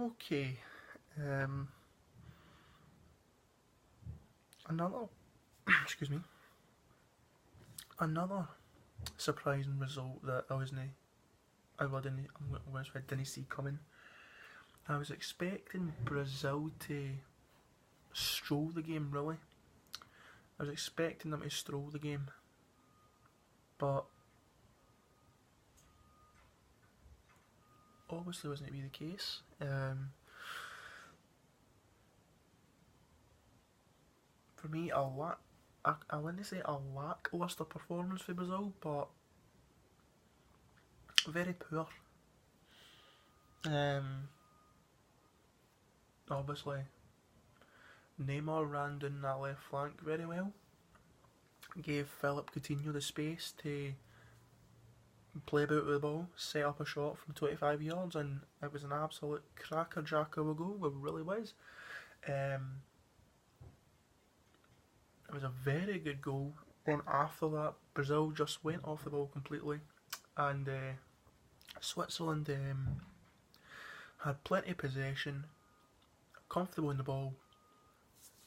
Okay. Um, another, excuse me, another surprising result that I didn't see coming. I was expecting Brazil to stroll the game, really. I was expecting them to stroll the game, but obviously wasn't to be the case. For me, I wouldn't say a lackluster performance for Brazil, but very poor. Obviously, Neymar ran down that left flank very well, gave Philip Coutinho the space to play about with the ball, set up a shot from 25 yards, and it was an absolute cracker-jacker of a goal. It really was. It was a very good goal. Then after that, Brazil just went off the ball completely, and Switzerland had plenty of possession, comfortable in the ball,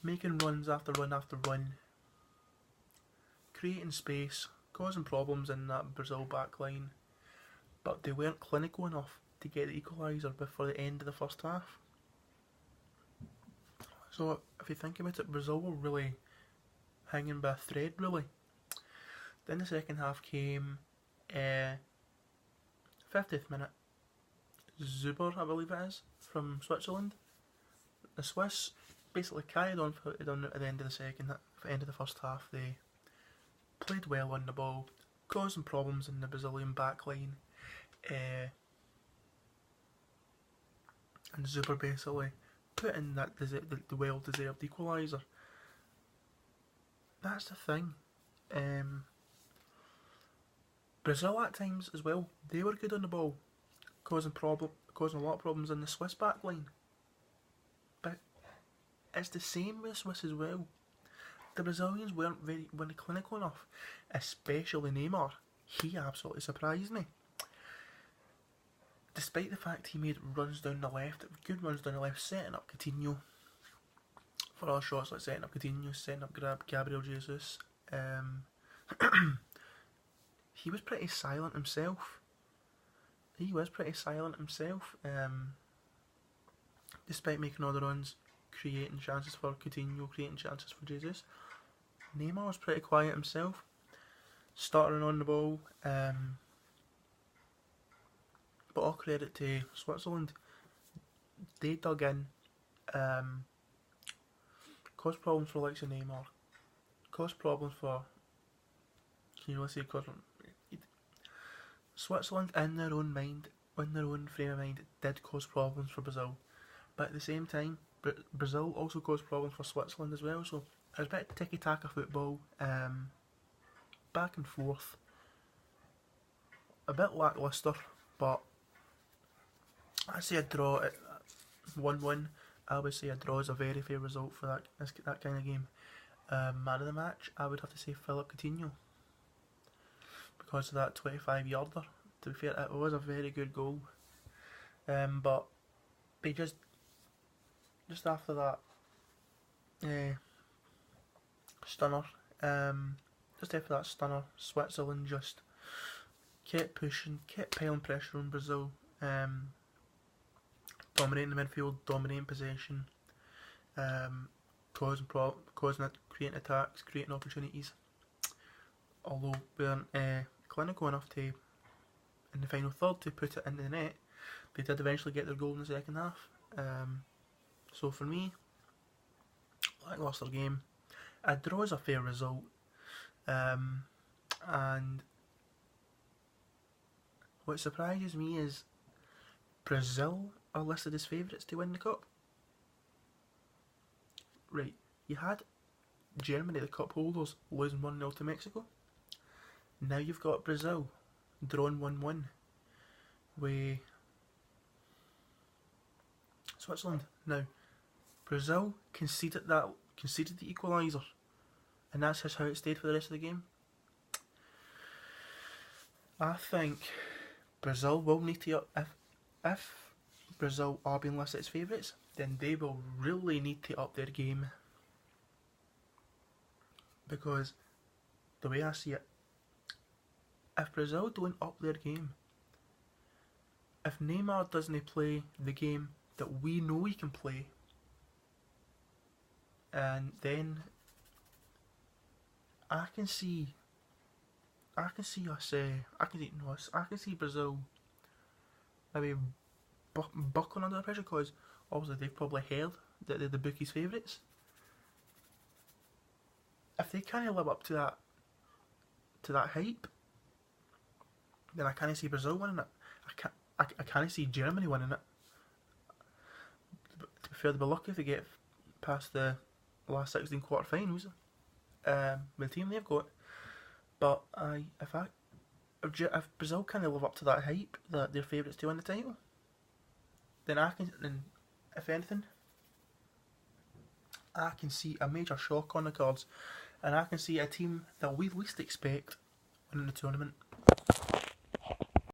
making runs after run after run, creating space, causing problems in that Brazil back line, but they weren't clinical enough to get the equaliser before the end of the first half. So if you think about it, Brazil were really hanging by a thread, really. Then the second half came, 50th minute, Zuber, I believe it is, from Switzerland. The Swiss basically carried on at the end of the first half. They played well on the ball, causing problems in the Brazilian back line, and Zuber basically put in the well-deserved equaliser. That's the thing. Brazil at times as well, they were good on the ball, causing a lot of problems in the Swiss back line. But it's the same with the Swiss as well. The Brazilians weren't clinical enough, especially Neymar. He absolutely surprised me. Despite the fact he made runs down the left, good runs down the left, setting up Coutinho for other shots, like setting up Coutinho, setting up Gabriel Jesus. He was pretty silent himself. Despite making all the runs, creating chances for Coutinho, creating chances for Jesus. Neymar was pretty quiet himself, stuttering on the ball. But all credit to Switzerland. They dug in, caused problems for the likes of Neymar, caused problems for, Switzerland in their own frame of mind, did cause problems for Brazil. But at the same time, Brazil also caused problems for Switzerland as well. So it was a bit of tiki-taka football, back and forth, a bit lackluster, but I'd say a draw at 1-1. I would say a draw is a very fair result for that kind of game. Man of the match, I would have to say Philip Coutinho, because of that 25-yarder. To be fair, it was a very good goal. But just after that stunner, Switzerland just kept pushing, kept piling pressure on Brazil, dominating the midfield, dominating possession, creating attacks, creating opportunities. Although we weren't clinical enough to, in the final third, to put it into the net, they did eventually get their goal in the second half. So for me, lacklustre game. A draw is a fair result. And what surprises me is Brazil are listed as favourites to win the cup. Right, you had Germany, the cup holders, losing 1-0 to Mexico. Now you've got Brazil drawing 1-1 with Switzerland. Now, Brazil conceded the equaliser, and that's just how it stayed for the rest of the game. I think Brazil will need to, if Brazil are being listed as favourites, then they will really need to up their game. Because the way I see it, if Brazil don't up their game, if Neymar doesn't play the game that we know he can play, and then I can see Brazil maybe buckling under the pressure, because obviously they've probably heard that they're the bookies' favourites. If they can't live up to that hype, then I can't see Brazil winning it. I can't see Germany winning it. To be fair, they'll be lucky if they get past the last 16 quarterfinals with the team they've got. But if Brazil can't live up to that hype that they're favourites to win the title, then if anything, I can see a major shock on the cards, and I can see a team that we least expect winning the tournament.